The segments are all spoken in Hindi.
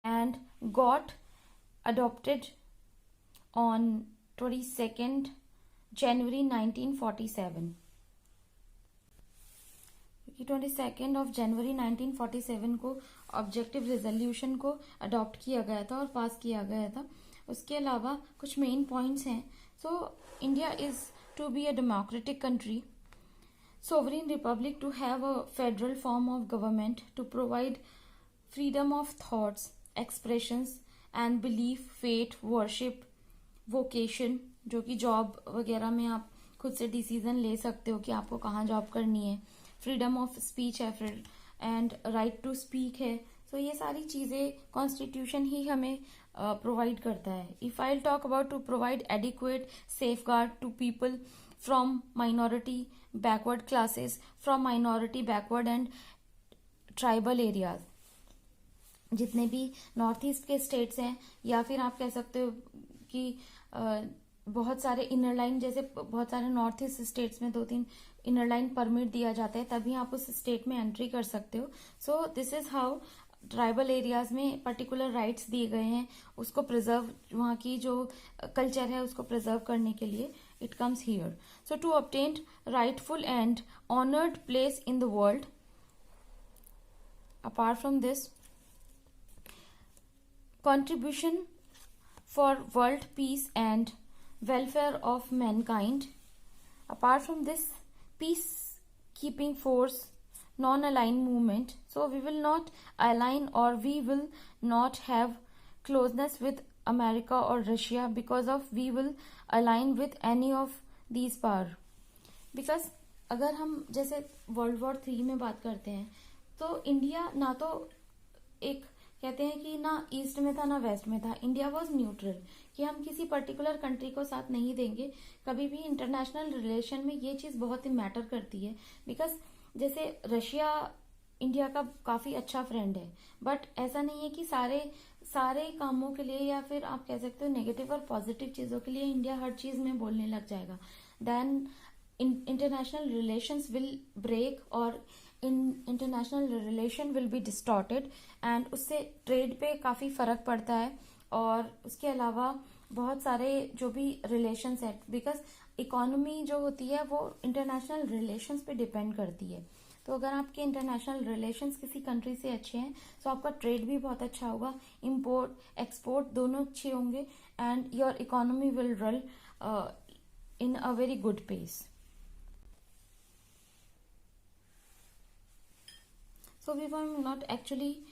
and got adopted on 22nd January 1947. 22 जनवरी 1947 को ऑब्जेक्टिव रेजोल्यूशन को अडॉप्ट किया गया था और पास किया गया था. उसके अलावा कुछ मेन पॉइंट्स हैं. So India is to be a democratic country, sovereign republic, to have a federal form of government, to provide freedom of thoughts, expressions and belief, faith, worship, vocation, जो कि जॉब वगैरह में आप खुद से डिसीजन ले सकते हो कि आपको कहाँ जॉब करनी है. फ्रीडम ऑफ स्पीच है एंड राइट टू स्पीक है. सो ये सारी चीजें कॉन्स्टिट्यूशन ही हमें प्रोवाइड करता है. If I talk about to provide adequate safeguard to people from minority backward classes, from minority backward and tribal areas, जितने भी नॉर्थ ईस्ट के स्टेट्स हैं, या फिर आप कह सकते हो कि बहुत सारे इनर लाइन, जैसे बहुत सारे नॉर्थ ईस्ट स्टेट्स में 2-3 इनर लाइन परमिट दिया जाता है, तभी आप उस स्टेट में एंट्री कर सकते हो. सो this is how tribal areas में पर्टिकुलर राइट्स दिए गए हैं, उसको प्रिजर्व, वहाँ की जो कल्चर है उसको प्रिजर्व करने के लिए it comes here. So to obtain rightful and honoured place in the world. Apart from this, contribution for world peace and welfare of mankind. Apart from this, peacekeeping force, non-aligned movement. So we will not align or we will not have closeness with America or Russia because of we will align with any of these power. Because अगर हम जैसे वर्ल्ड वॉर 3 में बात करते हैं, तो इंडिया ना तो एक कहते हैं कि ना ईस्ट में था ना वेस्ट में था. इंडिया वॉज न्यूट्रल, कि हम किसी पर्टिकुलर कंट्री को साथ नहीं देंगे. कभी भी इंटरनेशनल रिलेशन में ये चीज बहुत ही मैटर करती है. बिकॉज जैसे रशिया इंडिया का काफी अच्छा फ्रेंड है, बट ऐसा नहीं है कि सारे कामों के लिए, या फिर आप कह सकते हो नेगेटिव और पॉजिटिव चीजों के लिए इंडिया हर चीज में बोलने लग जाएगा. Then international relations will break or international relation will be distorted, and उससे ट्रेड पे काफी फर्क पड़ता है. और उसके अलावा बहुत सारे जो भी रिलेशंस है, बिकॉज इकोनॉमी जो होती है वो इंटरनेशनल रिलेशंस पे डिपेंड करती है. तो अगर आपके इंटरनेशनल रिलेशंस किसी कंट्री से अच्छे हैं, तो आपका ट्रेड भी बहुत अच्छा होगा, इम्पोर्ट एक्सपोर्ट दोनों अच्छे होंगे, and your economy will run in a very good pace. So we were not actually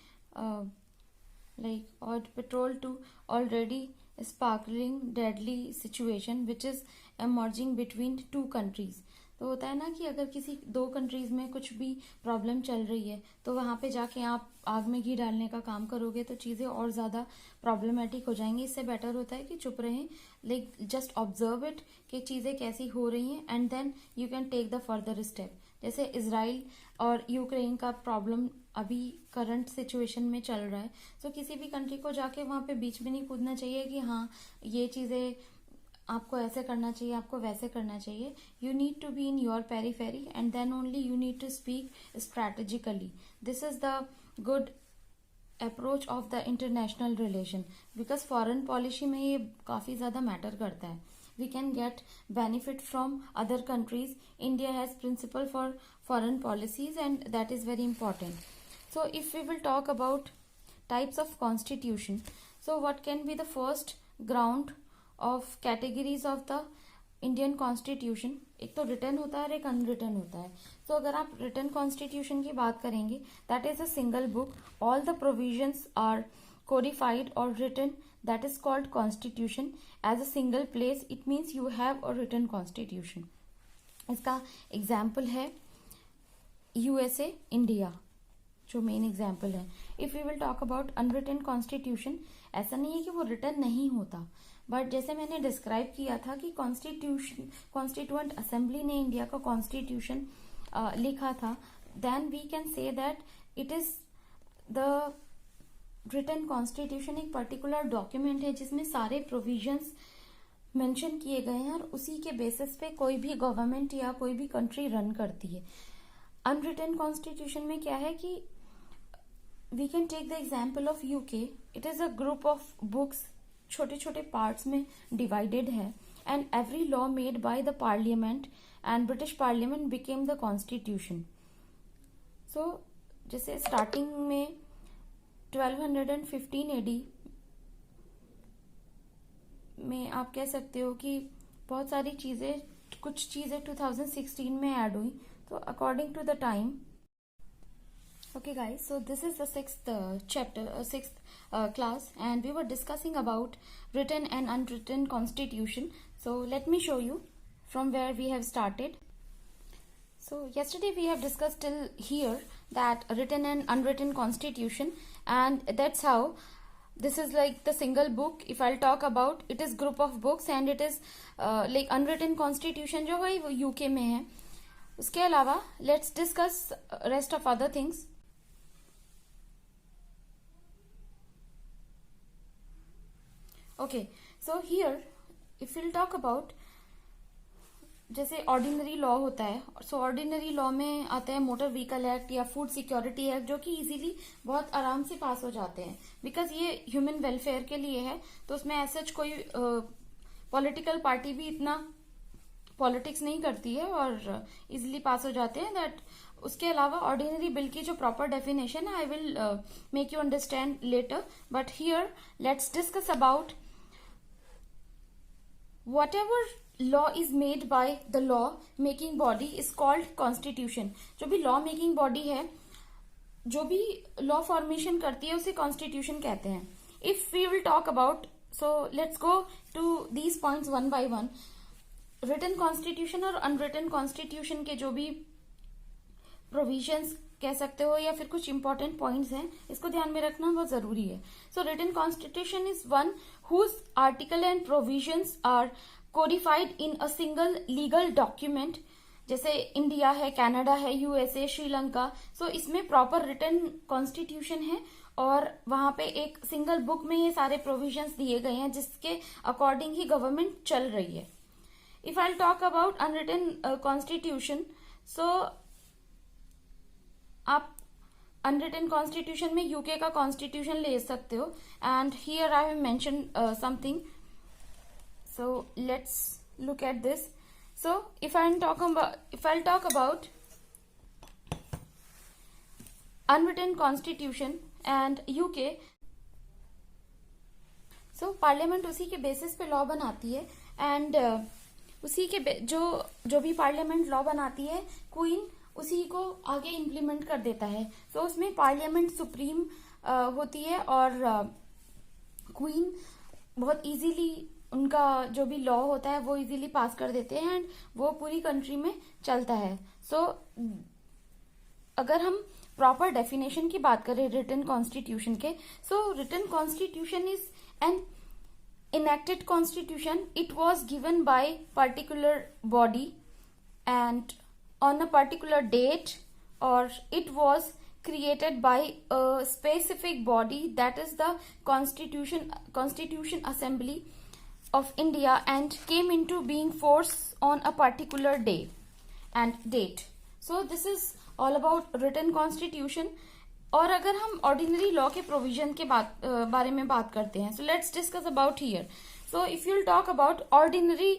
like odd petrol to already sparkling deadly situation which is emerging between two countries. तो होता है ना कि अगर किसी 2 कंट्रीज में कुछ भी प्रॉब्लम चल रही है, तो वहां पे जाके आप आग में घी डालने का काम करोगे तो चीजें और ज्यादा प्रॉब्लमेटिक हो जाएंगी. इससे बेटर होता है कि चुप रहें, लाइक जस्ट ऑब्जर्व इट कि चीजें कैसी हो रही हैं, and then you can take the further step. जैसे इजराइल और यूक्रेन का प्रॉब्लम अभी करंट सिचुएशन में चल रहा है. तो किसी भी कंट्री को जाके वहां पे बीच में नहीं कूदना चाहिए कि हाँ ये चीजें आपको ऐसे करना चाहिए, आपको वैसे करना चाहिए. You need to be in your periphery and then only you need to speak strategically. This is the good approach of the international relation, because foreign policy में ये काफी ज्यादा मैटर करता है. We can get benefit from other countries. India has principle for foreign policies and that is very important. So if we will talk about types of constitution, so what can be the first ground of categories of the Indian constitution? एक तो written होता है और एक unwritten होता है. So अगर आप written constitution की बात करेंगे, that is a single book. All the provisions are codified or written, that is called constitution. As a single place, it means you have a written constitution. इसका एग्जाम्पल है USA, इंडिया, जो मेन एग्जाम्पल है. If you will talk about unwritten constitution, ऐसा नहीं है कि वो रिटन नहीं होता, बट जैसे मैंने डिस्क्राइब किया था कि कॉन्स्टिट्यूएंट असेंबली ने इंडिया का कॉन्स्टिट्यूशन लिखा था, then we can say that it is the written constitution. एक पर्टिकुलर डॉक्यूमेंट है जिसमें सारे प्रोविजंस मेंशन किए गए हैं और उसी के बेसिस पे कोई भी गवर्नमेंट या कोई भी कंट्री रन करती है. अनरिटन कॉन्स्टिट्यूशन में क्या है कि we can take the example of UK. It is a group of books, छोटे छोटे पार्ट्स में डिवाइडेड है, and every law made by the parliament and British parliament became the constitution. So जैसे स्टार्टिंग में 1215 एडी में आप कह सकते हो कि बहुत सारी चीजें, कुछ चीजें 2016 में ऐड हुई. तो according to the time. Okay guys, so this is the sixth chapter, sixth class, and we were discussing about written and unwritten constitution. So let me show you from where we have started. So yesterday we have discussed till here that written and unwritten constitution, and that's how this is like the single book. If I'll talk about, it is group of books, and it is like unwritten constitution जो है वो UK में है. उसके अलावा let's discuss rest of other things. Okay, so here if we'll talk about जैसे ऑर्डिनरी लॉ होता है, सो ऑर्डिनरी लॉ में आता है मोटर व्हीकल एक्ट या फूड सिक्योरिटी एक्ट, जो कि इजीली बहुत आराम से पास हो जाते हैं बिकॉज ये ह्यूमन वेलफेयर के लिए है. तो उसमें ऐसा कोई पॉलिटिकल पार्टी भी इतना पॉलिटिक्स नहीं करती है और इजीली पास हो जाते हैं. दैट उसके अलावा ऑर्डिनरी बिल की जो प्रॉपर डेफिनेशन है I will make you understand later, but here let's discuss about whatever law is made by the law making body is called constitution. जो भी law making body है, जो भी law formation करती है, उसे constitution कहते हैं. If we will talk about, so let's go to these points one by one. written constitution और unwritten constitution के जो भी provisions कह सकते हो या फिर कुछ इंपॉर्टेंट पॉइंट्स हैं, इसको ध्यान में रखना बहुत जरूरी है. So written constitution is one whose article and provisions are codified in a single legal document. जैसे इंडिया है, कनाडा है, यूएसए, श्रीलंका. सो इसमें प्रॉपर रिटन कॉन्स्टिट्यूशन है और वहां पे एक सिंगल बुक में ये सारे प्रोविजंस दिए गए हैं जिसके अकॉर्डिंग ही गवर्नमेंट चल रही है. If I talk about unwritten constitution, so आप अनरिटन कॉन्स्टिट्यूशन में यूके का कॉन्स्टिट्यूशन ले सकते हो, and here I have mention something. So let's look at this. So if I talk about unwritten constitution and UK, so parliament उसी के बेसिस पे लॉ बनाती है, एंड उसी के जो भी पार्लियामेंट लॉ बनाती है, क्वीन उसी को आगे इम्प्लीमेंट कर देता है. तो उसमें पार्लियामेंट सुप्रीम होती है और क्वीन बहुत इजीली उनका जो भी लॉ होता है वो इजीली पास कर देते हैं एंड वो पूरी कंट्री में चलता है. सो अगर हम प्रॉपर डेफिनेशन की बात करें रिटन कॉन्स्टिट्यूशन के, so written constitution is an enacted constitution. It was given by particular body and on a particular date, or it was created by a specific body, that is the Constitution Assembly of India, and came into being force on a particular day and date. So this is all about written constitution. और अगर हम ऑर्डिनरी लॉ के प्रोविजन के बारे में बात करते हैं, so let's discuss about here. So if you'll talk about ordinary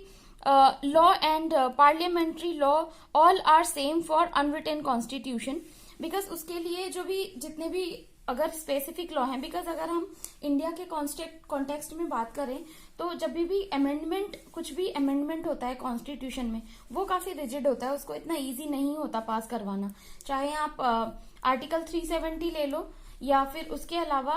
law and parliamentary law, all are same for unwritten constitution, because उसके लिए जो भी जितने भी अगर स्पेसिफिक लॉ हैं, बिकॉज अगर हम इंडिया के कॉन्टेक्स्ट में बात करें तो जब भी अमेंडमेंट, कुछ भी अमेंडमेंट होता है कॉन्स्टिट्यूशन में, वो काफी रिजिड होता है, उसको इतना इजी नहीं होता पास करवाना. चाहे आप आर्टिकल 370 ले लो या फिर उसके अलावा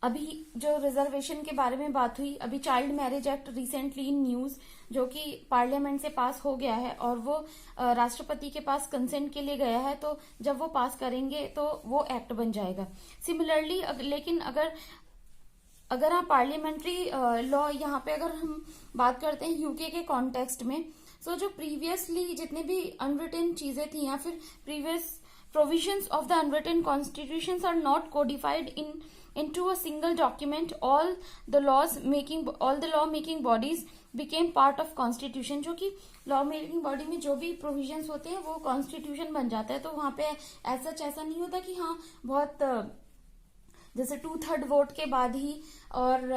अभी जो रिजर्वेशन के बारे में बात हुई, अभी child marriage act recently in news, जो कि पार्लियामेंट से पास हो गया है और वो राष्ट्रपति के पास कंसेंट के लिए गया है. तो जब वो पास करेंगे तो वो एक्ट बन जाएगा. सिमिलरली लेकिन अगर आप पार्लियामेंट्री लॉ यहाँ पे अगर हम बात करते हैं यूके के कॉन्टेक्स्ट में, सो जो प्रीवियसली जितने भी अनरिटन चीजें थी या फिर previous provisions of the unwritten constitutions are not codified into a single document. All the law making bodies became part of constitution. जो कि लॉ मेकिंग बॉडी में जो भी प्रोविजंस होते हैं वो कॉन्स्टिट्यूशन बन जाता है. तो वहां पे ऐसा नहीं होता कि हाँ बहुत जैसे 2/3 वोट के बाद ही और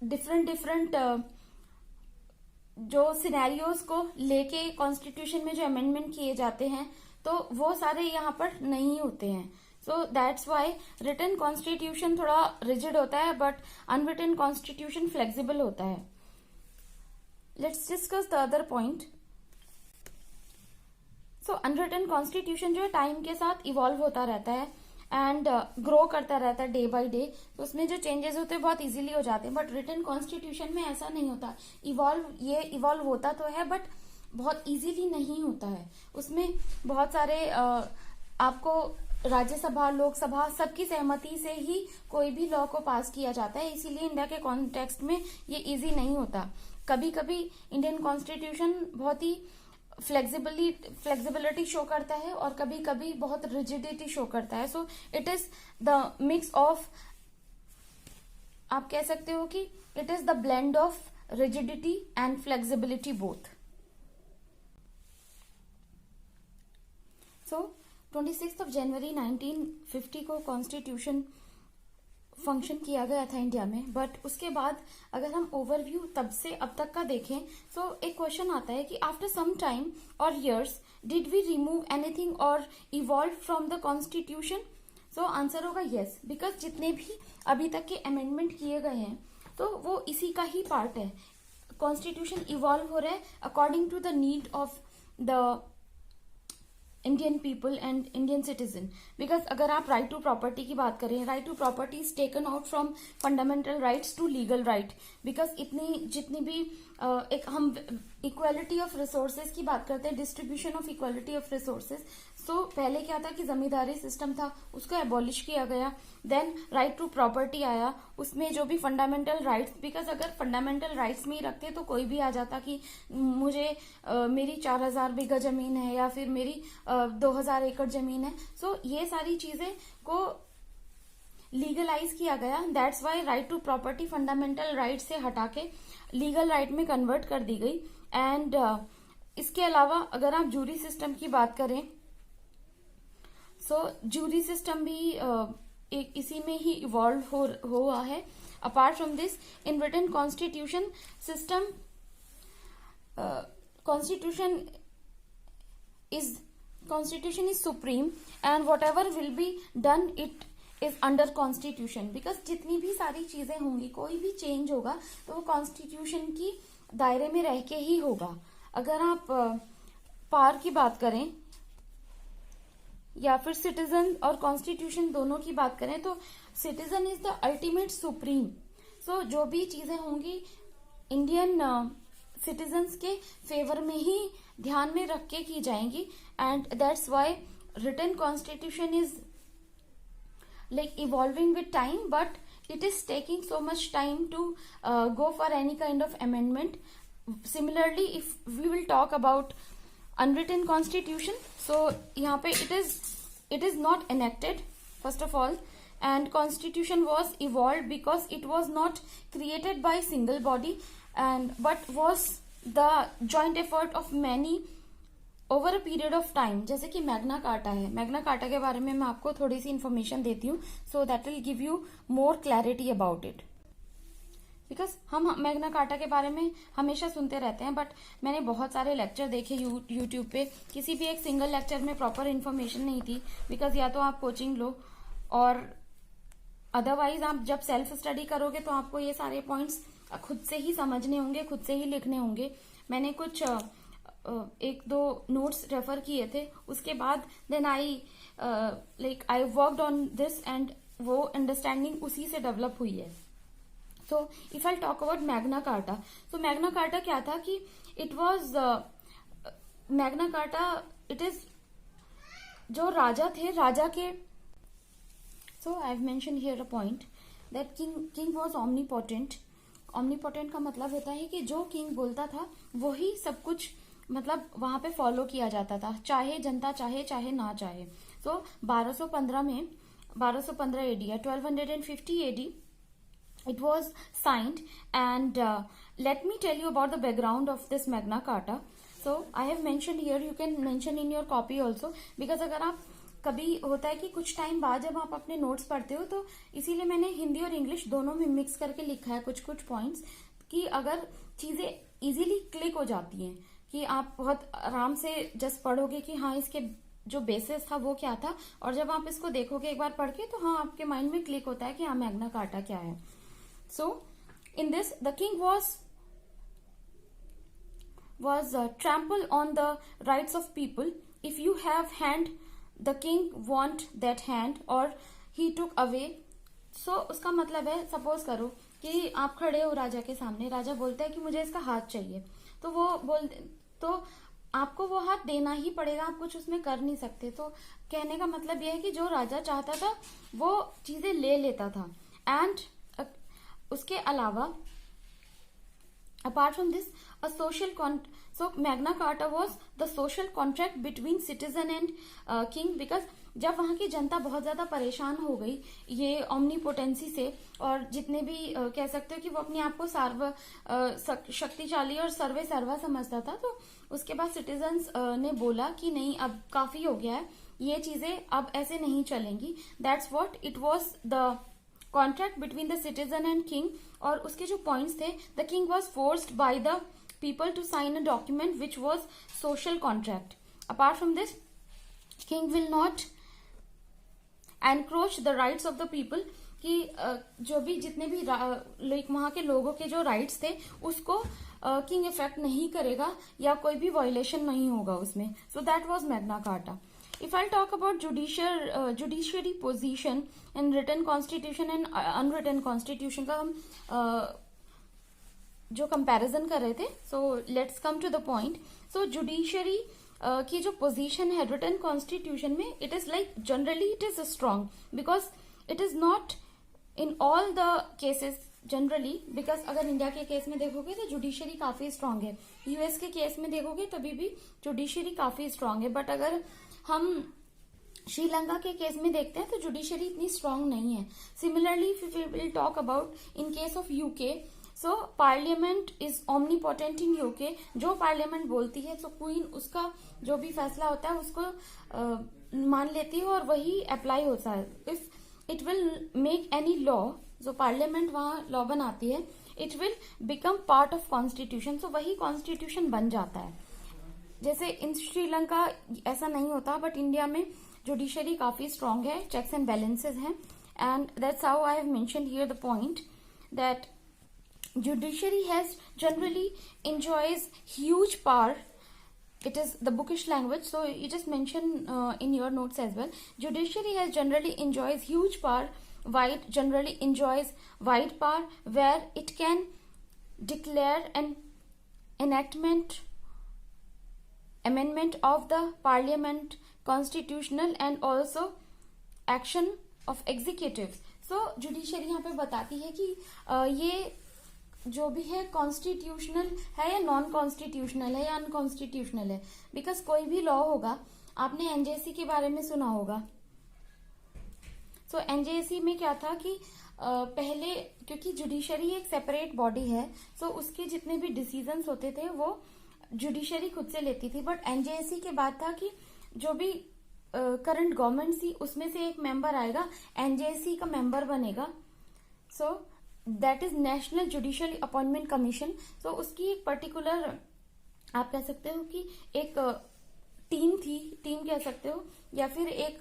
डिफरेंट जो सिनेरियोज को लेके कॉन्स्टिट्यूशन में जो अमेंडमेंट किए जाते हैं तो वो सारे यहाँ पर नहीं होते हैं. So that's why written constitution थोड़ा रिजिड होता है बट अनरिटन कॉन्स्टिट्यूशन फ्लेक्सिबल होता है. Let's discuss the other point. So unwritten constitution जो है टाइम के साथ इवॉल्व होता रहता है एंड ग्रो करता रहता है डे बाय डे. तो उसमें जो चेंजेस होते हैं बहुत इजीली हो जाते हैं. बट रिटन कॉन्स्टिट्यूशन में ऐसा नहीं होता. इवॉल्व होता तो है बट बहुत इजीली नहीं होता है. उसमें बहुत सारे आपको राज्यसभा लोकसभा सबकी सहमति से ही कोई भी लॉ को पास किया जाता है. इसीलिए इंडिया के कॉन्टेक्स्ट में ये इजी नहीं होता. कभी कभी इंडियन कॉन्स्टिट्यूशन बहुत ही फ्लेक्सिबिलिटी शो करता है और कभी कभी बहुत रिजिडिटी शो करता है. So it is the mix of, आप कह सकते हो कि it is the blend of rigidity and flexibility both. So 26 जनवरी 1950 को कॉन्स्टिट्यूशन फंक्शन किया गया था इंडिया में. बट उसके बाद अगर हम ओवरव्यू तब से अब तक का देखें तो एक क्वेश्चन आता है कि after some time or years did we remove anything or evolve from the constitution. So answer होगा यस, बिकॉज जितने भी अभी तक के अमेंडमेंट किए गए हैं तो वो इसी का ही पार्ट है. कॉन्स्टिट्यूशन इवॉल्व हो रहा है according to the need of the Indian people and Indian citizen. Because अगर आप राइट टू प्रॉपर्टी की बात करें, right to property is taken out from fundamental rights to legal right. Because जितनी भी एक हम इक्वालिटी ऑफ रिसोर्सेज की बात करते हैं, distribution of equality of resources. So पहले क्या था कि जमींदारी सिस्टम था, उसको एबॉलिश किया गया. देन राइट टू प्रॉपर्टी आया, उसमें जो भी फंडामेंटल राइट्स, बिकॉज अगर फंडामेंटल राइट्स में ही रखते तो कोई भी आ जाता कि मुझे मेरी 4000 बीघा जमीन है या फिर मेरी 2000 एकड़ जमीन है. सो ये सारी चीजें को लीगलाइज किया गया. That's why right to property fundamental right से हटा के लीगल राइट में कन्वर्ट कर दी गई. एंड इसके अलावा अगर आप जूरी सिस्टम की बात करें सो जूरी सिस्टम भी एक इसी में ही इवॉल्व हुआ है. Apart from this in Britain constitution system constitution is supreme and whatever will be done it is under constitution. because जितनी भी सारी चीजें होंगी, कोई भी चेंज होगा तो वो कॉन्स्टिट्यूशन की दायरे में रह के ही होगा. अगर आप पार की बात करें या फिर सिटीजन और कॉन्स्टिट्यूशन दोनों की बात करें तो citizen is the ultimate supreme. So जो भी चीजें होंगी इंडियन सिटीजन्स के फेवर में ही ध्यान में रख के की जाएंगी. And that's why written constitution is like evolving with time, but it is taking so much time to go for any kind of amendment. Similarly, if we will talk about unwritten constitution, so यहाँ पे it is not enacted first of all, and constitution was evolved because it was not created by single body and but was the joint effort of many over a period of time. जैसे कि मैग्ना कार्टा है, मैग्ना कार्टा के बारे में मैं आपको थोड़ी सी इन्फॉर्मेशन देती हूँ so that will give you more clarity about it. Because हम मैग्ना कार्टा के बारे में हमेशा सुनते रहते हैं बट मैंने बहुत सारे लेक्चर देखे यूट्यूब पे, किसी भी एक सिंगल लेक्चर में प्रॉपर इन्फॉर्मेशन नहीं थी. बिकॉज या तो आप कोचिंग लो और अदरवाइज आप जब सेल्फ स्टडी करोगे तो आपको ये सारे पॉइंट्स खुद से ही समझने होंगे, खुद से ही लिखने होंगे. मैंने कुछ एक दो नोट्स रेफर किए थे, उसके बाद then I worked on this and वो अंडरस्टैंडिंग उसी से डेवलप हुई है. So if I talk about Magna Carta, so Magna Carta क्या था कि it was Magna Carta it is जो राजा थे, राजा के so I have mention here a point that king was omnipotent. Omnipotent का मतलब होता है कि जो किंग बोलता था वही सब कुछ मतलब वहां पे फॉलो किया जाता था, चाहे जनता चाहे चाहे ना चाहे। सो 1215 एडी या 1250 AD it was signed, and let me tell you about the background of this Magna Carta. So I have mentioned here, you can mention in your copy also, because अगर आप कभी होता है कि कुछ टाइम बाद जब आप अपने नोट्स पढ़ते हो, तो इसीलिए मैंने हिंदी और इंग्लिश दोनों में मिक्स करके लिखा है कुछ कुछ पॉइंट्स, कि अगर चीजें इजीली क्लिक हो जाती हैं, कि आप बहुत आराम से जस्ट पढ़ोगे कि हाँ इसके जो बेसिस था वो क्या था, और जब आप इसको देखोगे एक बार पढ़ के तो हाँ आपके माइंड में क्लिक होता है कि हाँ मैग्ना कार्टा क्या है। So, in this, the king was trample on the rights of people. If you have hand, the king want that hand, or he took away. So, उसका मतलब है, सपोज करो कि आप खड़े हो राजा के सामने, राजा बोलता है कि मुझे इसका हाथ चाहिए, तो वो तो आपको वो हाथ देना ही पड़ेगा, आप कुछ उसमें कर नहीं सकते। तो कहने का मतलब यह है कि जो राजा चाहता था वो चीजें ले लेता था। एंड उसके अलावा apart from this a social so Magna carta was the social contract between citizen and king, because जब वहां की जनता बहुत ज्यादा परेशान हो गई ये ओमनीपोटेंसी से, और जितने भी कह सकते हो कि वो अपने आप को शक्तिशाली और सर्वे सर्वा समझता था, तो उसके बाद सिटीजन्स ने बोला कि नहीं अब काफी हो गया है, ये चीजें अब ऐसे नहीं चलेंगी। That's what it was the contract between the citizen and king. और उसके जो पॉइंट्स थे, the king was forced by the people to sign a document which was social contract. Apart from this, king will not encroach the rights of the people, कि जो भी जितने भी वहां के लोगों के जो राइट्स थे उसको किंग इफेक्ट नहीं करेगा या कोई भी वायलेशन नहीं होगा उसमें। So that was Magna carta. If I'll talk about judiciary position in written constitution and unwritten constitution का हम जो comparison कर रहे थे, so let's come to the point. So judiciary की जो position है written constitution में, it is like generally it is strong because it is not in all the cases generally, because अगर इंडिया के केस में देखोगे तो जुडिशरी काफी स्ट्रांग है, यूएस के केस में देखोगे तभी भी जुडिशरी काफी स्ट्रांग है, बट अगर हम श्रीलंका के केस में देखते हैं तो जुडिशरी इतनी स्ट्रांग नहीं है। Similarly we will talk about in case of UK, so parliament is omnipotent in UK, जो पार्लियामेंट बोलती है तो क्वीन उसका जो भी फैसला होता है उसको मान लेती है और वही अप्लाई होता है। If it will make any law, जो पार्लियामेंट वहां लॉ बनाती है, it will become part of constitution, so वही कॉन्स्टिट्यूशन बन जाता है। जैसे इन श्रीलंका ऐसा नहीं होता, बट इंडिया में जुडिशरी काफी स्ट्रांग है, चेक्स एंड बैलेंसेस हैं, and that's how I have mentioned here the point that judiciary has generally enjoys huge power. It is the bookish language, so you just mention in your notes as well. Judiciary has generally enjoys huge power. Generally enjoys wide power where it can declare an amendment of the parliament, constitutional and also action of executives. So judiciary यहाँ पे बताती है कि ये जो भी है कॉन्स्टिट्यूशनल है या नॉन कॉन्स्टिट्यूशनल है या अनकॉन्स्टिट्यूशनल है, बिकॉज कोई भी लॉ होगा, आपने एनजेसी के बारे में सुना होगा। सो एनजेसी में क्या था कि पहले क्योंकि जुडिशरी एक सेपरेट बॉडी है, सो उसके जितने भी डिसीजंस होते थे वो जुडिशरी खुद से लेती थी, बट एनजेसी के बाद था कि जो भी करंट गवर्नमेंट थी उसमें से एक मेंबर आएगा, एनजेसी का मेंबर बनेगा, so that is national judicial appointment commission. So उसकी एक पर्टिकुलर आप कह सकते हो कि एक टीम कह सकते हो, या फिर एक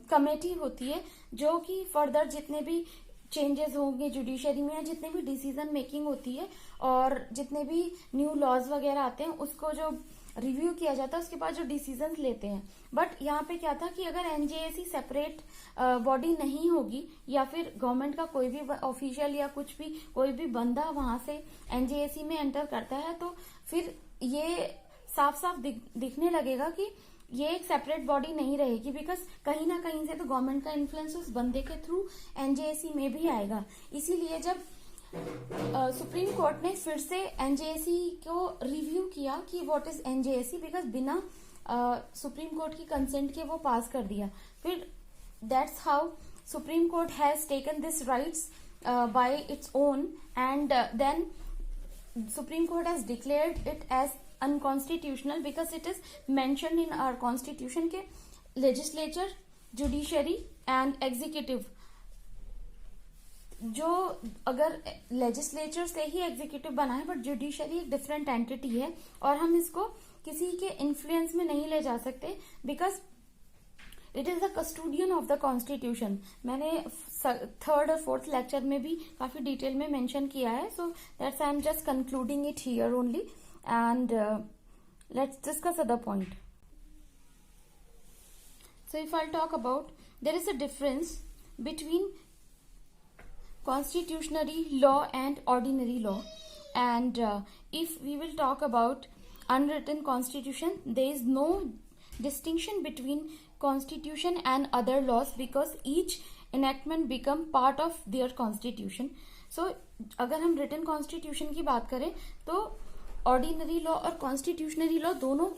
कमेटी होती है जो कि फर्दर जितने भी चेंजेस होंगे जुडिशरी में या जितने भी डिसीजन मेकिंग होती है और जितने भी न्यू लॉज वगैरह आते हैं उसको जो रिव्यू किया जाता है उसके बाद जो डिसीजन लेते हैं। बट यहाँ पे क्या था कि अगर एनजेएसी सेपरेट बॉडी नहीं होगी या फिर गवर्नमेंट का कोई भी ऑफिशियल या कुछ भी कोई भी बंदा वहां से एनजेएसी में एंटर करता है तो फिर ये साफ साफ दिखने लगेगा कि ये एक सेपरेट बॉडी नहीं रहेगी, बिकॉज कहीं ना कहीं से तो गवर्नमेंट का इन्फ्लुएंस उस बंदे के थ्रू एनजेएसी में भी आएगा। इसीलिए जब सुप्रीम कोर्ट ने फिर से एनजेएसी को रिव्यू किया कि व्हाट इज एनजेएसी, बिकॉज बिना सुप्रीम कोर्ट की कंसेंट के वो पास कर दिया. फिर that's how supreme court has taken this rights by its own, and then supreme court has declared it as unconstitutional because it is mentioned in our constitution के लेजिस्लेचर, जुडिशरी एंड एग्जीक्यूटिव, जो अगर लेजिस्लेचर से ही एग्जीक्यूटिव बना है, बट जुडिशरी एक डिफरेंट एंटिटी है और हम इसको किसी के इन्फ्लुएंस में नहीं ले जा सकते because it is the custodian of the constitution. मैंने थर्ड और फोर्थ लेक्चर में भी काफी डिटेल में मेंशन किया है, so that's I am just concluding it here only, and let's discuss other point. So if I'll talk about, there is a difference between constitutionary law and ordinary law, and if we will talk about unwritten constitution, there is no distinction between constitution and other laws because each enactment become part of their constitution. So अगर हम written constitution की बात करें तो ordinary law और constitutionary law दोनों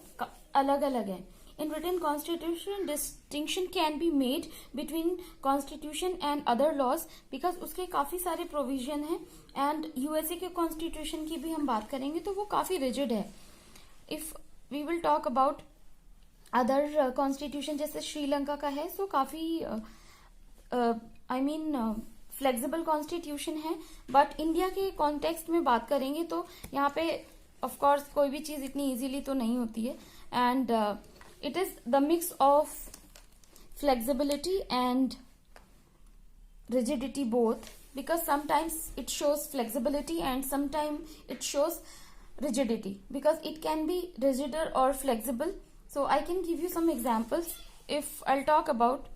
अलग अलग है. In written constitution, distinction can be made between constitution and other laws because उसके काफी सारे provision हैं, and USA के constitution की भी हम बात करेंगे तो वो काफी rigid है. If we will talk about other constitution जैसे श्रीलंका का है, so काफी flexible constitution है, but इंडिया के context में बात करेंगे तो यहाँ पे of course कोई भी चीज इतनी easily तो नहीं होती है, and it is the mix of flexibility and rigidity both, because sometimes it shows flexibility and sometimes it shows rigidity because it can be rigider or flexible. So I can give you some examples. If I'll talk about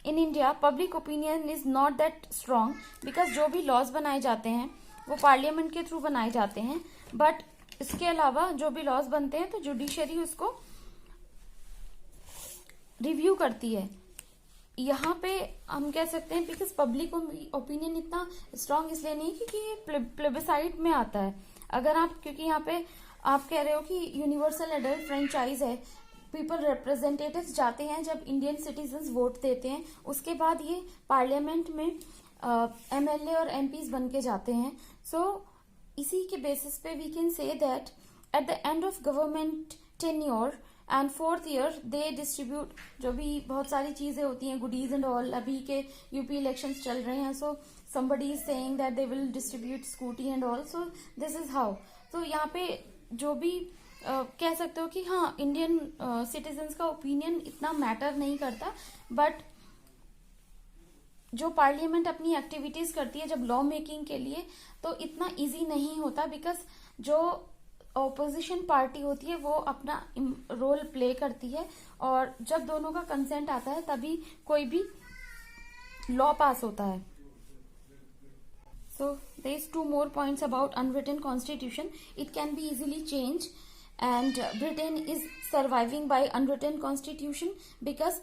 in India, public opinion is not that strong because जो भी laws बनाए जाते हैं वो पार्लियामेंट के थ्रू बनाए जाते हैं, बट इसके अलावा जो भी laws बनते हैं तो जुडिशरी उसको रिव्यू करती है. यहाँ पे हम कह सकते हैं बिकॉज पब्लिक ओपिनियन इतना स्ट्रांग इसलिए नहीं क्योंकि ये प्लेबिसाइट में आता है. अगर आप, क्योंकि यहाँ पे आप कह रहे हो कि यूनिवर्सल एडल्ट फ्रेंचाइज है, पीपल रिप्रेजेंटेटिव्स जाते हैं जब इंडियन सिटीजन्स वोट देते हैं, उसके बाद ये पार्लियामेंट में एमएलए और एमपीज बन के जाते हैं. सो इसी के बेसिस पे we can say that at the end of government tenure and fourth year they distribute, जो भी बहुत सारी चीजें होती हैं, गुडीज एंड ऑल. अभी के यूपी इलेक्शंस चल रहे हैं, सो somebody is saying that they will distribute scooty and all, so this is how. तो यहाँ पे जो भी कह सकते हो कि हाँ इंडियन सिटीजन्स का ओपिनियन इतना मैटर नहीं करता, बट जो पार्लियामेंट अपनी एक्टिविटीज करती है जब लॉ मेकिंग के लिए तो इतना इजी नहीं होता बिकॉज जो ऑपोजिशन पार्टी होती है वो अपना रोल प्ले करती है और जब दोनों का कंसेंट आता है तभी कोई भी लॉ पास होता है. So there is two more points about unwritten constitution. It can be easily changed, and Britain is surviving by unwritten constitution because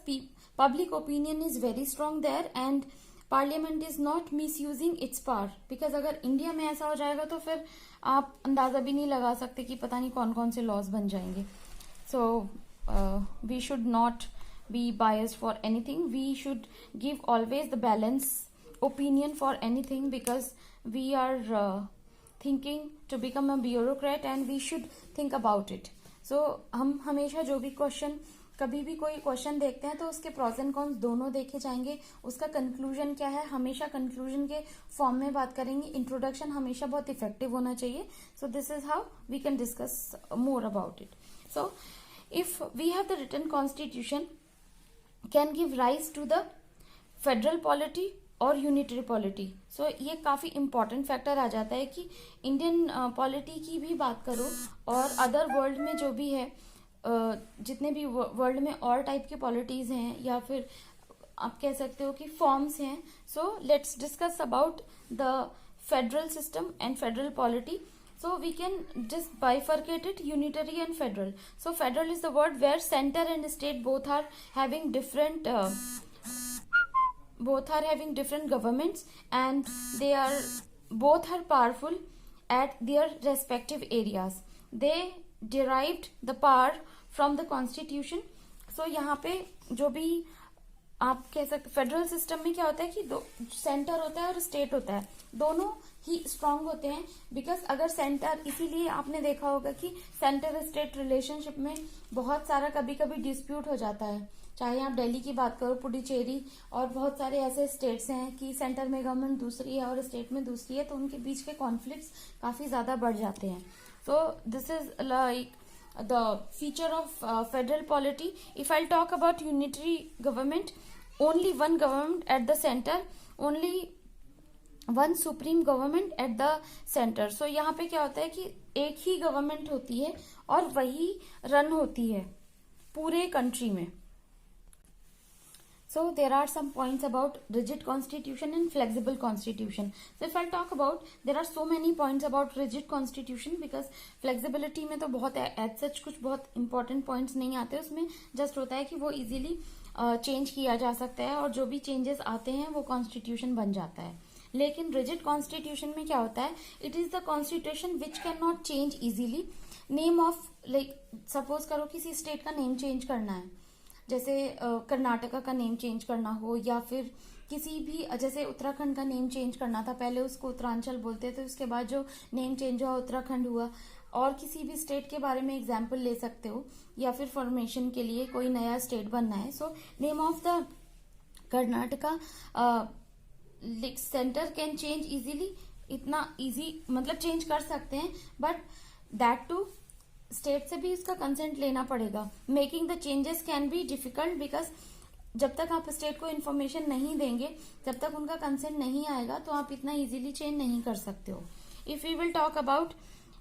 public opinion is very strong there, and parliament is not misusing its power. Because अगर इंडिया में ऐसा हो जाएगा तो फिर आप अंदाजा भी नहीं लगा सकते कि पता नहीं कौन कौन से लॉज बन जाएंगे. So we should not be biased for anything. We should give always the balance opinion for anything because we are thinking to become a bureaucrat and we should think about it. So हम हमेशा जो भी क्वेश्चन, कभी भी कोई क्वेश्चन देखते हैं तो उसके प्रॉस एंड कॉन्स दोनों देखे जाएंगे, उसका कंक्लूजन क्या है हमेशा कंक्लूजन के फॉर्म में बात करेंगे. इंट्रोडक्शन हमेशा बहुत इफेक्टिव होना चाहिए. So this is how we can discuss more about it. So if we have the written constitution can give rise to the federal polity और यूनिटरी पॉलिटी. सो ये काफी इंपॉर्टेंट फैक्टर आ जाता है कि इंडियन पॉलिटी की भी बात करो और अदर वर्ल्ड में जो भी है, जितने भी वर्ल्ड में और टाइप के पॉलिटीज हैं या फिर आप कह सकते हो कि फॉर्म्स हैं. So let's discuss about the federal system and federal polity. So we can just bifurcate it, unitary and federal. So federal is the word where center and state both are having different governments and they are both are powerful at their respective areas. They derived the power from the constitution. So यहाँ पे जो भी आप कह सकते, फेडरल सिस्टम में क्या होता है कि दो सेंटर होता है और स्टेट होता है, दोनों ही स्ट्रांग होते हैं. बिकॉज अगर सेंटर, इसीलिए आपने देखा होगा कि सेंटर स्टेट रिलेशनशिप में बहुत सारा कभी कभी डिस्प्यूट हो जाता है. चाहे आप दिल्ली की बात करो, पुडुचेरी और बहुत सारे ऐसे स्टेट्स हैं कि सेंटर में गवर्नमेंट दूसरी है और स्टेट में दूसरी है, तो उनके बीच के कॉन्फ्लिक्ट्स काफी ज्यादा बढ़ जाते हैं. सो this is like the feature of federal polity. If I'll talk about unitary government, only one government at the center, only one supreme government at the center. So यहाँ पे क्या होता है कि एक ही गवर्नमेंट होती है और वही रन होती है पूरे कंट्री में. So there are some points about rigid constitution and flexible constitution. So if I talk about, there are so many points about rigid constitution because flexibility में तो बहुत as such कुछ बहुत important points नहीं आते उसमें. just होता है कि वो easily change किया जा सकता है और जो भी changes आते हैं वो constitution बन जाता है. लेकिन rigid constitution में क्या होता है, it is the constitution which cannot change easily. name of, like suppose करो किसी state का name change करना है, जैसे कर्नाटका का नेम चेंज करना हो, या फिर किसी भी, जैसे उत्तराखंड का नेम चेंज करना था, पहले उसको उत्तरांचल बोलते थे, उसके बाद जो नेम चेंज हुआ उत्तराखंड हुआ. और किसी भी स्टेट के बारे में एग्जांपल ले सकते हो, या फिर फॉर्मेशन के लिए कोई नया स्टेट बनना है. So name of the Karnataka centre can change easily, इतना इजी मतलब चेंज कर सकते हैं, बट दैट टू स्टेट से भी इसका कंसेंट लेना पड़ेगा. Making the changes can be difficult because जब तक आप स्टेट को इन्फॉर्मेशन नहीं देंगे, जब तक उनका कंसेंट नहीं आएगा, तो आप इतना इजीली चेंज नहीं कर सकते हो. If you will talk about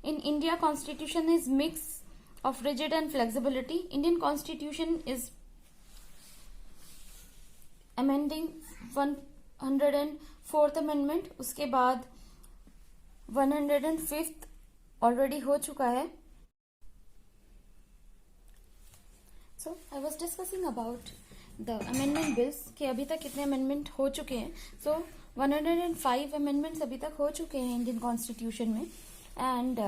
in India, constitution is mix of rigid and flexibility. Indian constitution is amending 104th amendment, उसके बाद 105th ऑलरेडी हो चुका है. So I was discussing about the amendment bills कि अभी तक कितने अमेंडमेंट हो चुके हैं. So 105 अमेंडमेंट्स अभी तक हो चुके हैं इंडियन कॉन्स्टिट्यूशन में, एंड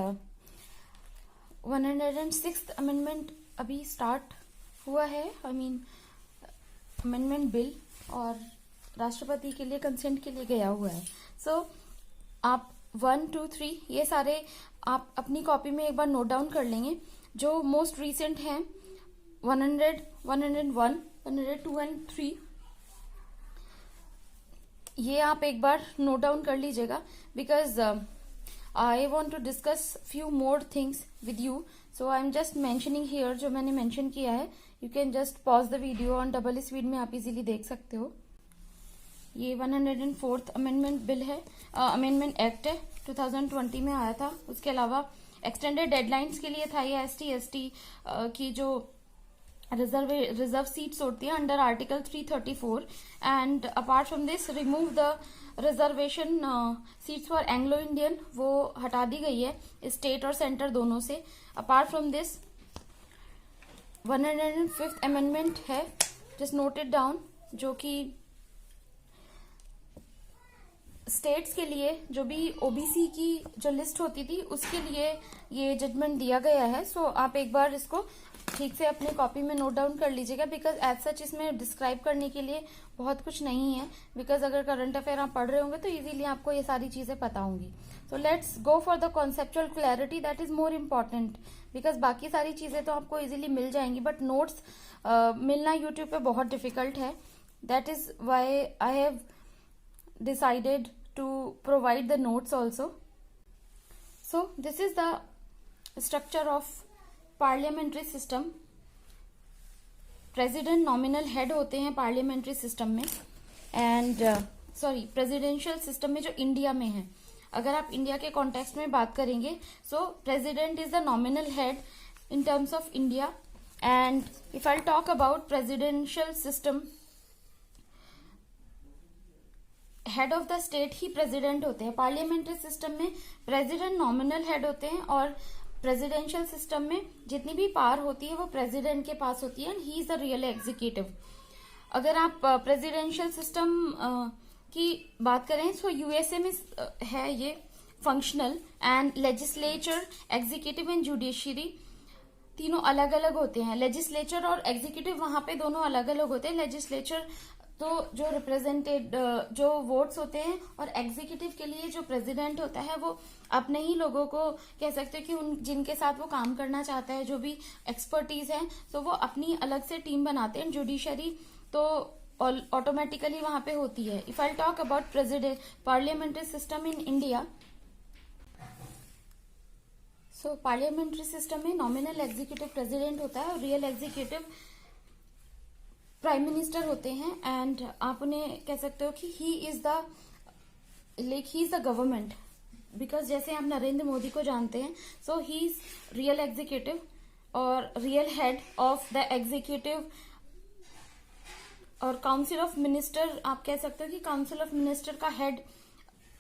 106th अमेंडमेंट अभी स्टार्ट हुआ है, आई मीन अमेंडमेंट बिल, और राष्ट्रपति के लिए कंसेंट के लिए गया हुआ है. सो आप 1, 2, 3 ये सारे आप अपनी कॉपी में एक बार नोट डाउन कर लेंगे. जो मोस्ट रिसेंट हैं 100, 101, 102 एंड 3, ये आप एक बार नोट डाउन कर लीजिएगा because I want to discuss few more things with you. So I am just mentioning here जो मैंने मेंशन किया है. You can just pause the video on double speed में, आप इजीली देख सकते हो. ये 104th अमेंडमेंट बिल है, अमेंडमेंट एक्ट है, 2020 में आया था. उसके अलावा एक्सटेंडेड डेडलाइंस के लिए था ये ST की जो रिजर्व सीट्स होती है under article 334, and apart from this remove the reservation seats for Anglo Indian, वो हटा दी गई है स्टेट और सेंटर दोनों से. Apart from this 105th amendment है, जस्ट नोट इट डाउन, जो कि स्टेट्स के लिए जो भी OBC की जो लिस्ट होती थी उसके लिए ये जजमेंट दिया गया है. सो आप एक बार इसको ठीक से अपने कॉपी में नोट डाउन कर लीजिएगा बिकॉज एज सच इसमें डिस्क्राइब करने के लिए बहुत कुछ नहीं है. बिकॉज अगर करंट अफेयर आप पढ़ रहे होंगे तो इजीली आपको ये सारी चीजें पता होंगी. So let's go for the conceptual clarity, that is more important because बाकी सारी चीजें तो आपको इजीली मिल जाएंगी, बट नोट्स मिलना यूट्यूब पे बहुत डिफिकल्ट है. That is why I have decided to provide the notes also. So this is the structure of parliamentary system. president nominal head होते हैं parliamentary system में, and presidential system में जो इंडिया में है, अगर आप इंडिया के कॉन्टेक्स्ट में बात करेंगे, so president is the nominal head in terms of India. And if I'll talk about presidential system, head of the state he president होते हैं. पार्लियामेंट्री सिस्टम में प्रेसिडेंट नॉमिनल हेड होते हैं, और प्रेसिडेंशियल सिस्टम में जितनी भी पावर होती है वो प्रेसिडेंट के पास होती है, and he is the real executive. अगर आप प्रेसिडेंशियल सिस्टम की बात करें तो यूएसए में है ये functional and legislature, executive and judiciary तीनों अलग अलग होते हैं। लेजिस्लेचर और एग्जीक्यूटिव वहां पे दोनों अलग अलग होते हैं। लेजिस्लेचर तो जो रिप्रेजेंटेड जो वोट्स होते हैं, और एग्जीक्यूटिव के लिए जो प्रेसिडेंट होता है वो अपने ही लोगों को कह सकते हैं कि उन जिनके साथ वो काम करना चाहता है, जो भी एक्सपर्टीज है, तो वो अपनी अलग से टीम बनाते हैं। जुडिशरी तो ऑटोमेटिकली वहां पे होती है। If I talk about president parliamentary system in India, so parliamentary system में नॉमिनल एग्जीक्यूटिव प्रेसिडेंट होता है और रियल एग्जीक्यूटिव प्राइम मिनिस्टर होते हैं। एंड आप उन्हें कह सकते हो कि he is the government, because जैसे आप नरेंद्र मोदी को जानते हैं, सो ही इज रियल एग्जीक्यूटिव और real head of the executive. और काउंसिल ऑफ मिनिस्टर, आप कह सकते हो कि काउंसिल ऑफ मिनिस्टर का हेड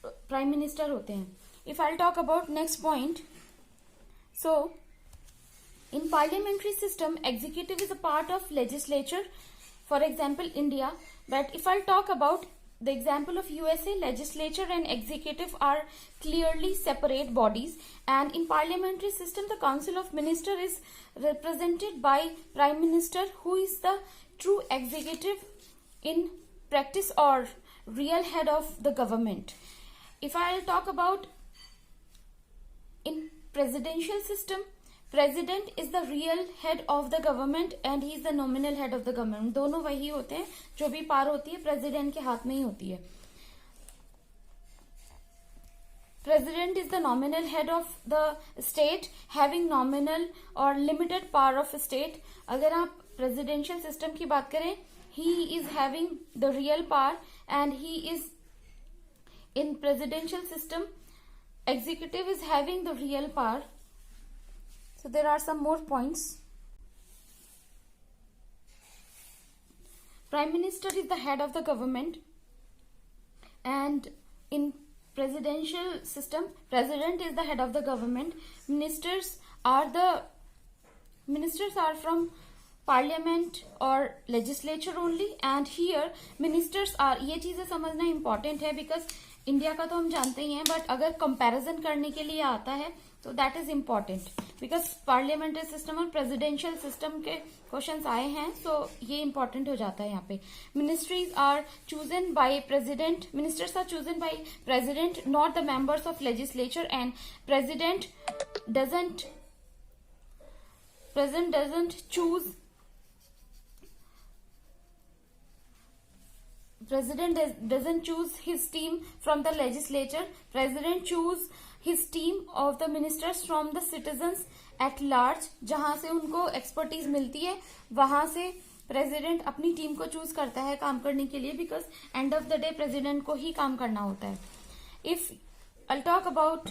प्राइम मिनिस्टर होते हैं। If I talk about next point, so in parliamentary system executive is a part of legislature, for example India. But if I'll talk about the example of USA, legislature and executive are clearly separate bodies, and in parliamentary system the council of minister is represented by prime minister, who is the true executive in practice or real head of the government. If I'll talk about in presidential system, president is the real head of the government and he is the nominal head of the government. दोनों वही होते हैं, जो भी पावर होती है प्रेसिडेंट के हाथ में ही होती है। President is the nominal head of the state, having nominal or limited power of state. अगर आप presidential system की बात करें, he is having the real power and he is in presidential system. Executive is having the real power. So there are some more points. Prime Minister is the head of the government, and in presidential system, President is the head of the government. Ministers are from parliament or legislature only, and here ministers are, ये चीजें समझना important है, because इंडिया का तो हम जानते ही हैं, बट अगर कंपैरिजन करने के लिए आता है तो that is important, because parliamentary system और प्रेसिडेंशियल सिस्टम के क्वेश्चंस आए हैं, सो ये इंपॉर्टेंट हो जाता है यहाँ पे। Ministries are chosen by president, ministers are chosen by president, not the members of legislature, and president doesn't choose President doesn't choose his team from the legislature. President choose his team of the ministers from the citizens at large. जहां से उनको एक्सपर्टीज मिलती है, वहां से प्रेसिडेंट अपनी टीम को चूज करता है काम करने के लिए, because end of the day president को ही काम करना होता है। If I talk about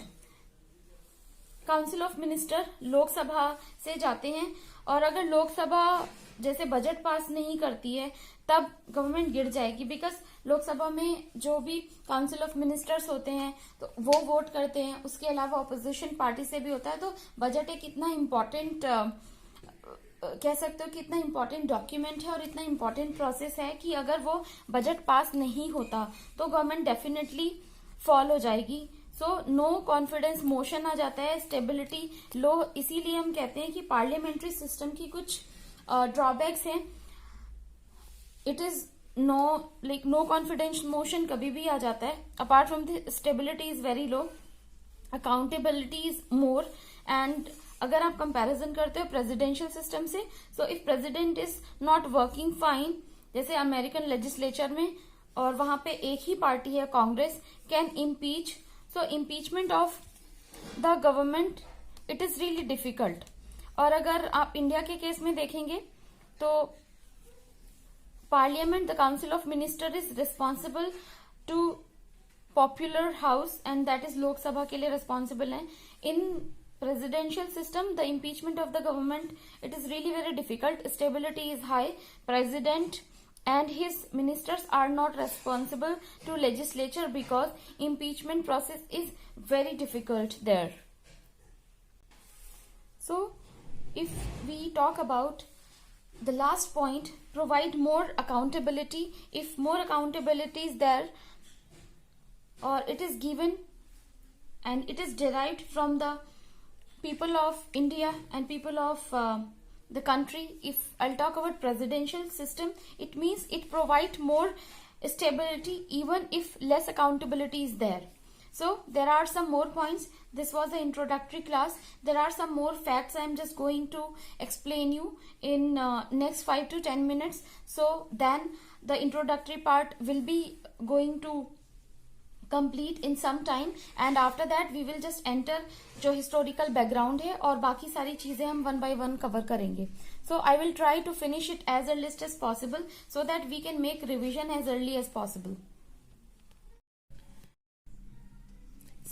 council of minister, Lok Sabha से जाते हैं, और अगर लोकसभा जैसे बजट पास नहीं करती है तब गवर्नमेंट गिर जाएगी, बिकॉज लोकसभा में जो भी काउंसिल ऑफ मिनिस्टर्स होते हैं तो वो वोट करते हैं, उसके अलावा ऑपोजिशन पार्टी से भी होता है। तो बजट एक इतना इम्पोर्टेंट कह सकते हो कि इतना इम्पोर्टेंट डॉक्यूमेंट है और इतना इम्पोर्टेंट प्रोसेस है कि अगर वो बजट पास नहीं होता तो गवर्नमेंट डेफिनेटली फॉल हो जाएगी। सो नो कॉन्फिडेंस मोशन आ जाता है, स्टेबिलिटी लो। इसीलिए हम कहते हैं कि पार्लियामेंट्री सिस्टम की कुछ ड्रॉबैक्स हैं। It is no confidence motion कभी भी आ जाता है। Apart from the stability is very low, accountability is more. And अगर आप कंपैरिजन करते हो प्रेसिडेंशियल सिस्टम से, so if president is not working fine, जैसे अमेरिकन लेजिस्लेचर में, और वहां पे एक ही पार्टी है Congress, can impeach. So impeachment of the government it is really difficult. और अगर आप इंडिया के केस में देखेंगे तो parliament, the council of minister is responsible to popular house, and that is Lok Sabha के लिए रिस्पॉन्सिबल है। इन presidential system, the impeachment of the government, it is really very difficult. Stability is high. President and his ministers are not responsible to legislature because impeachment process is very difficult there. So if we talk about the last point, provide more accountability. If more accountability is there, or it is given and it is derived from the people of India and people of the country. If I'll talk about presidential system, it means it provides more stability even if less accountability is there. So there are some more points. This was the introductory class. There are some more facts I am just going to explain you in next 5 to 10 minutes. So then the introductory part will be going to complete in some time, and after that we will just enter जो historical background है और बाकी सारी चीजें हम one by one cover करेंगे. So I will try to finish it as early as possible so that we can make revision as early as possible.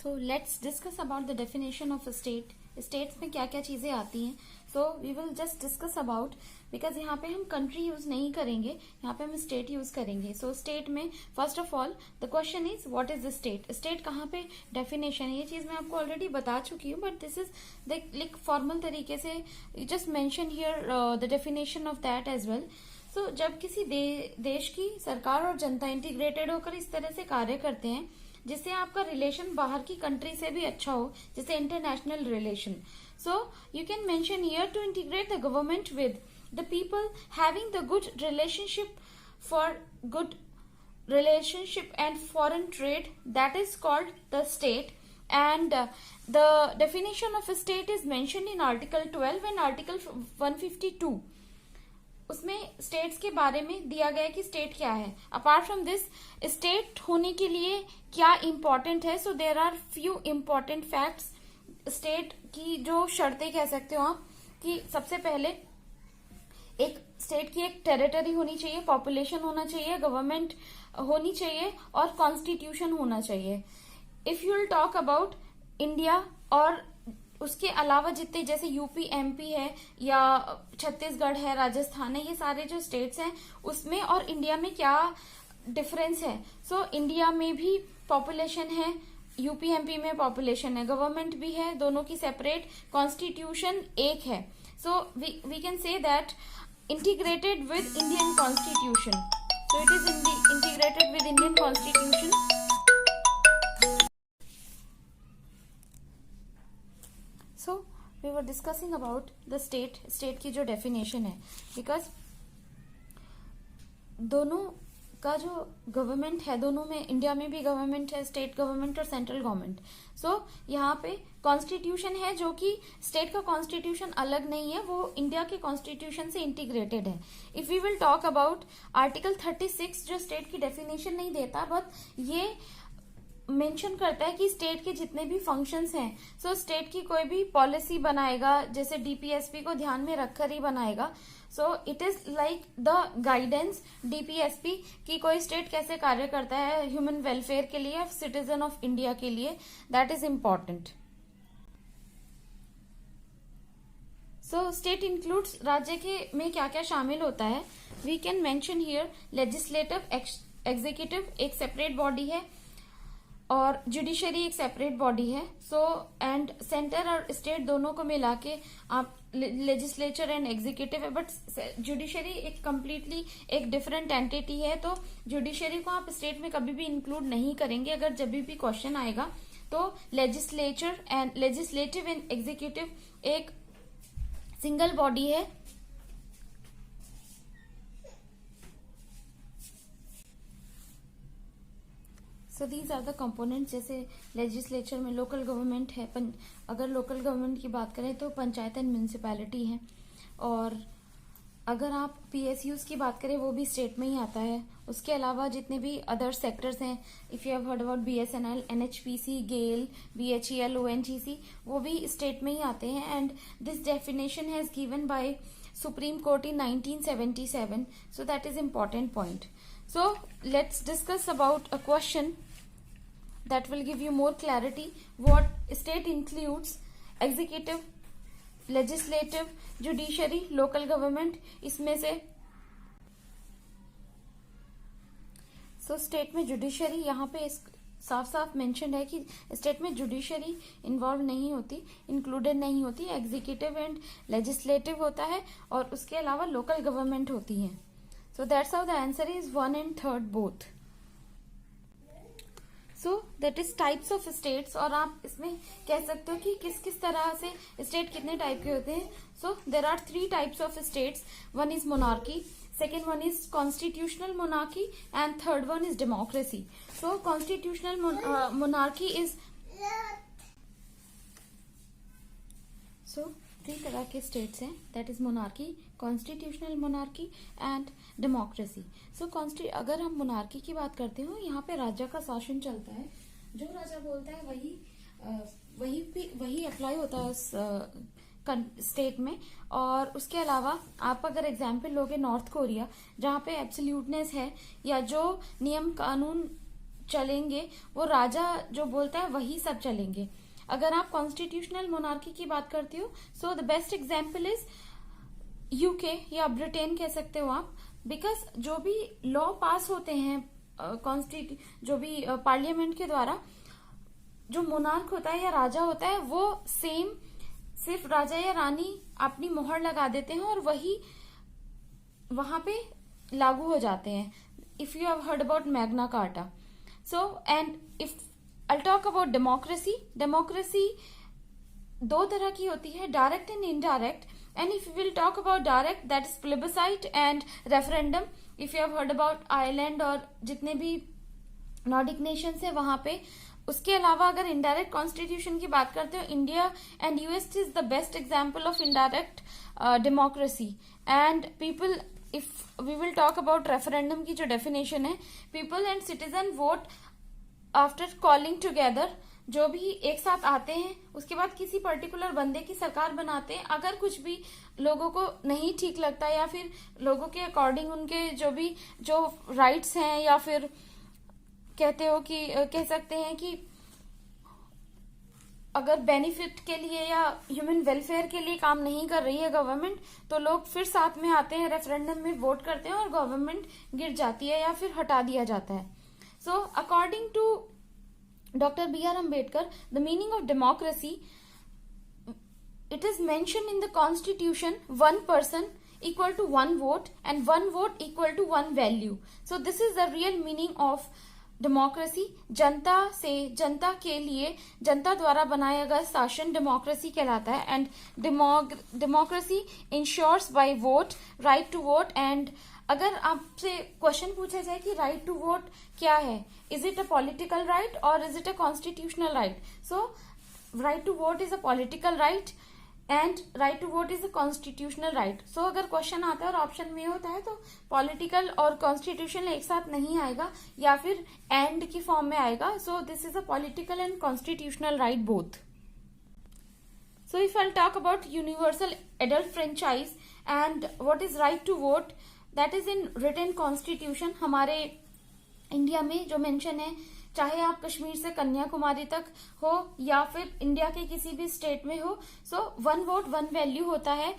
So let's discuss about the definition of a state. States में क्या क्या चीजें आती हैं. So we will just discuss about, because यहाँ पे हम country use नहीं करेंगे, यहाँ पे हम state use करेंगे. So state में first of all the question is what is the state? State कहाँ पे definition है, ये चीज मैं आपको already बता चुकी हूँ, but this is the like formal तरीके से just mention here the definition of that as well. So जब किसी देश की सरकार और जनता इंटीग्रेटेड होकर इस तरह से कार्य करते हैं जिससे आपका रिलेशन बाहर की कंट्री से भी अच्छा हो, जैसे international relation. So you can mention here to integrate the government with the people having the good relationship for good relationship and foreign trade, that is called the state. And the definition of a state is mentioned in article 12 and article 152. उसमें स्टेट्स के बारे में दिया गया है कि स्टेट क्या है. अपार्ट फ्रॉम दिस, स्टेट होने के लिए क्या इम्पोर्टेंट है. So there are few important facts. State की जो शर्तें कह सकते हो आप, कि सबसे पहले एक स्टेट की एक टेरिटरी होनी चाहिए, पॉपुलेशन होना चाहिए, गवर्नमेंट होनी चाहिए और कॉन्स्टिट्यूशन होना चाहिए. If you will talk about India और उसके अलावा जितने जैसे यूपी एमपी है या छत्तीसगढ़ है, राजस्थान है, ये सारे जो स्टेट्स हैं उसमें और इंडिया में क्या डिफरेंस है. सो इंडिया में भी पॉपुलेशन है, यूपी एमपी में पॉपुलेशन है, गवर्नमेंट भी है, दोनों की सेपरेट, कॉन्स्टिट्यूशन एक है. So we can say that integrated with Indian constitution. So it is integrated with Indian constitution. So we were discussing about the state की जो definition है, because दोनों का जो गवर्नमेंट है, दोनों में, इंडिया में भी गवर्नमेंट है, स्टेट गवर्नमेंट और सेंट्रल गवर्नमेंट. सो यहाँ पे कॉन्स्टिट्यूशन है जो कि स्टेट का कॉन्स्टिट्यूशन अलग नहीं है, वो इंडिया के कॉन्स्टिट्यूशन से इंटीग्रेटेड है. If we will talk about article 36 जो स्टेट की डेफिनेशन नहीं देता, बट ये मेंशन करता है कि स्टेट के जितने भी फंक्शंस हैं, सो स्टेट की कोई भी पॉलिसी बनाएगा, जैसे डीपीएसपी को ध्यान में रखकर ही बनाएगा. सो it is like the guidance DPSP की कोई स्टेट कैसे कार्य करता है ह्यूमन वेलफेयर के लिए, सिटीजन ऑफ इंडिया के लिए, that is important. So state includes, राज्य के में क्या क्या शामिल होता है. We can mention here legislative, executive एक सेपरेट बॉडी है और जुडिशरी एक सेपरेट बॉडी है. सो एंड सेंटर और स्टेट दोनों को मिला के आप लेजिस्लेचर एंड एग्जीक्यूटिव है, बट जुडिशरी एक कंप्लीटली एक डिफरेंट एंटिटी है. तो जुडिशरी को आप स्टेट में कभी भी इंक्लूड नहीं करेंगे. अगर जब भी क्वेश्चन आएगा तो लेजिस्लेटिव एंड एग्जीक्यूटिव एक सिंगल बॉडी है. So these are the components. जैसे लेजिस्लेचर में लोकल गवर्नमेंट है, अगर लोकल गवर्नमेंट की बात करें तो पंचायत एंड म्यूनिसिपैलिटी है, और अगर आप पीएसयूज की बात करें वो भी स्टेट में ही आता है. उसके अलावा जितने भी अदर सेक्टर्स हैं, if you have heard about BSNL, NHPC, GAIL, BHEL, ONGC, वो भी स्टेट में ही आते हैं. And this definition has given by supreme court in 1977. So that is important point. So let's discuss about a question that will give you more clarity. What state includes executive, legislative, judiciary, local government. इसमें से so state में judiciary यहाँ पे साफ साफ मेंशन है कि स्टेट में जुडिशरी इन्वॉल्व नहीं होती, इंक्लूडेड नहीं होती. एग्जीक्यूटिव एंड लेजिस्लेटिव होता है और उसके अलावा लोकल गवर्नमेंट होती है. So that's how the answer is 1 and 3rd both. So that is types of states, और आप इसमें कह सकते हो कि किस किस तरह से स्टेट कितने टाइप के होते हैं. So there are 3 types of states. One is monarchy, second one is constitutional monarchy, and third one is democracy. So constitutional monarchy is, so 3 तरह के states हैं, that is monarchy, constitutional monarchy and democracy. So अगर हम monarchy की बात करते हो, यहाँ पे राजा का शासन चलता है, जो राजा बोलता है वही अप्लाई होता है उस स्टेट में. और उसके अलावा आप अगर एग्जाम्पल लोगे नॉर्थ कोरिया, जहाँ पे एब्सोल्यूटनेस है, या जो नियम कानून चलेंगे वो राजा जो बोलता है वही सब चलेंगे. अगर आप कॉन्स्टिट्यूशनल मोनार्की की बात करते हो, so the best example is UK या ब्रिटेन कह सकते हो आप, बिकॉज जो भी लॉ पास होते हैं जो भी पार्लियामेंट के द्वारा, जो मोनार्क होता है या राजा होता है वो सेम सिर्फ राजा या रानी अपनी मोहर लगा देते हैं और वही वहां पे लागू हो जाते हैं. If you have heard about Magna Carta. So and if I talk about democracy 2 तरह की होती है, direct and indirect. And if you will talk about direct, that is plebiscite and referendum. If you have heard about Ireland और जितने भी नॉर्डिक नेशंस है वहां पे. उसके अलावा अगर इनडायरेक्ट कॉन्स्टिट्यूशन की बात करते हो, India and US is the best example of indirect democracy. And people, if we will talk about referendum की जो डेफिनेशन है, people and citizen vote after calling together. जो भी एक साथ आते हैं, उसके बाद किसी पर्टिकुलर बंदे की सरकार बनाते हैं. अगर कुछ भी लोगों को नहीं ठीक लगता या फिर लोगों के अकॉर्डिंग उनके जो राइट्स हैं, या फिर कहते हो कि कह सकते हैं कि अगर बेनिफिट के लिए या ह्यूमन वेलफेयर के लिए काम नहीं कर रही है गवर्नमेंट, तो लोग फिर साथ में आते हैं, रेफरेंडम में वोट करते हैं और गवर्नमेंट गिर जाती है या फिर हटा दिया जाता है. So according to doctor B.R. Ambedkar, the meaning of democracy, it is mentioned in the constitution, one person equal to one vote and one vote equal to one value. So this is the real meaning of democracy. जनता से, जनता के लिए, जनता द्वारा बनाया गया शासन डेमोक्रेसी कहलाता है. And democracy insures by vote, right to vote. And अगर आपसे क्वेश्चन पूछा जाए कि राइट टू वोट क्या है, is it a political right or is it a constitutional right? So right to vote is a political right and right to vote is a constitutional right. So अगर क्वेश्चन आता है और ऑप्शन में होता है तो पॉलिटिकल और कॉन्स्टिट्यूशनल एक साथ नहीं आएगा, या फिर एंड की फॉर्म में आएगा. So this is a political and constitutional right both. So if I talk about universal adult franchise and what is right to vote, that is in written constitution. हमारे इंडिया में जो मेंशन है, चाहे आप कश्मीर से कन्याकुमारी तक हो या फिर इंडिया के किसी भी स्टेट में हो, सो 1 वोट 1 वैल्यू होता है.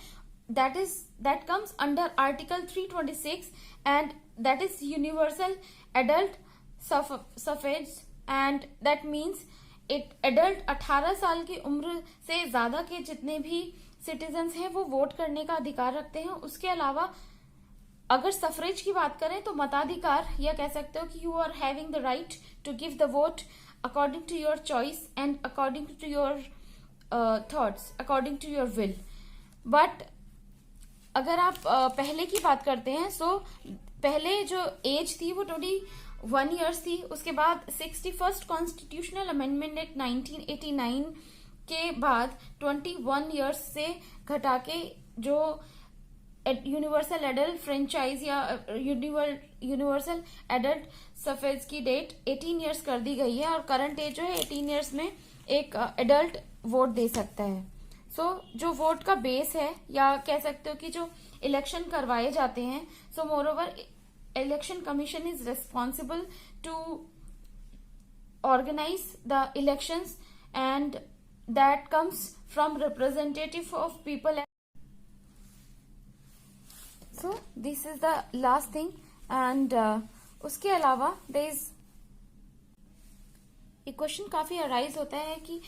that comes under article 326 and that is universal adult suffrage, and that means adult 18 साल की उम्र से ज्यादा के जितने भी सिटीजन्स हैं वो वोट करने का अधिकार रखते हैं. उसके अलावा अगर सफरेज की बात करें तो मताधिकार, या कह सकते हो कि you are having the right to give the vote according to your choice and according to your thoughts, according to your will. But अगर आप पहले की बात करते हैं, सो पहले जो एज थी वो 21 ईयर्स थी. उसके बाद 61st कॉन्स्टिट्यूशनल अमेंडमेंट एक्ट 1989 के बाद 21 ईयर्स से घटा के जो यूनिवर्सल एडल्ट फ्रेंचाइज या यूनिवर्सल एडल्ट सफेज की डेट 18 ईयर्स कर दी गई है. और करंट एज जो है 18 ईयर्स में एक एडल्ट वोट दे सकता है. सो जो वोट का बेस है, या कह सकते हो कि जो इलेक्शन करवाए जाते हैं, so moreover election commission is responsible to organise the elections and that comes from representative of people. So this is the last thing, and उसके अलावा there is एक क्वेश्चन काफी अराइज होता है कि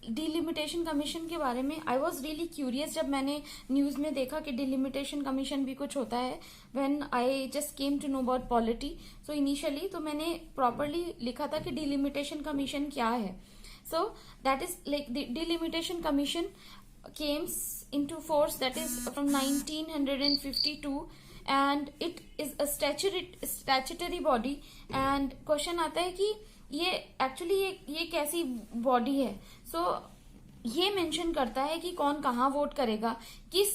डिलिमिटेशन कमीशन के बारे में आई वॉज रियली क्यूरियस जब मैंने न्यूज में देखा कि डिलिमिटेशन कमीशन भी कुछ होता है. When I just came to know about polity, so initially तो मैंने प्रॉपरली लिखा था कि डिलिमिटेशन कमीशन क्या है. सो that is like the delimitation commission Kemps into force that is from 1952 and it is a statutory body. and question आता है कि ये एक्चुअली ये कैसी बॉडी है. सो ये मेंशन करता है कि कौन कहाँ वोट करेगा, किस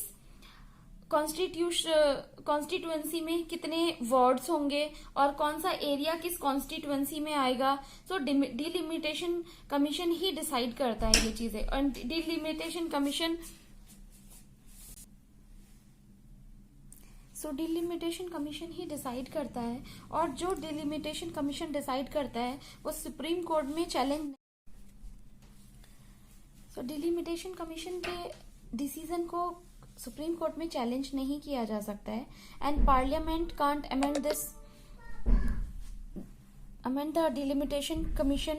कॉन्स्टिट्यूएंसी में कितने वार्ड्स होंगे और कौन सा एरिया किस कॉन्स्टिट्यूएंसी में आएगा. सो डिलिमिटेशन कमीशन ही डिसाइड करता है ये चीजें. और डिलिमिटेशन कमीशन ही डिसाइड करता है. और जो डिलिमिटेशन कमीशन डिसाइड करता है वो सुप्रीम कोर्ट में चैलेंज. सो डिलिमिटेशन कमीशन के डिसीजन को सुप्रीम कोर्ट में चैलेंज नहीं किया जा सकता है. And parliament can't amend the delimitation commission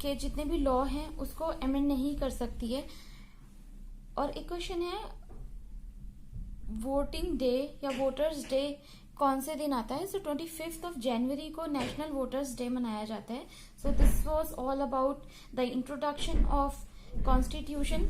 के जितने भी लॉ हैं उसको अमेंड नहीं कर सकती है. और एक क्वेश्चन है, वोटिंग डे या वोटर्स डे कौन से दिन आता है. सो 25 जनवरी को नेशनल वोटर्स डे मनाया जाता है. So this was all about the introduction of constitution.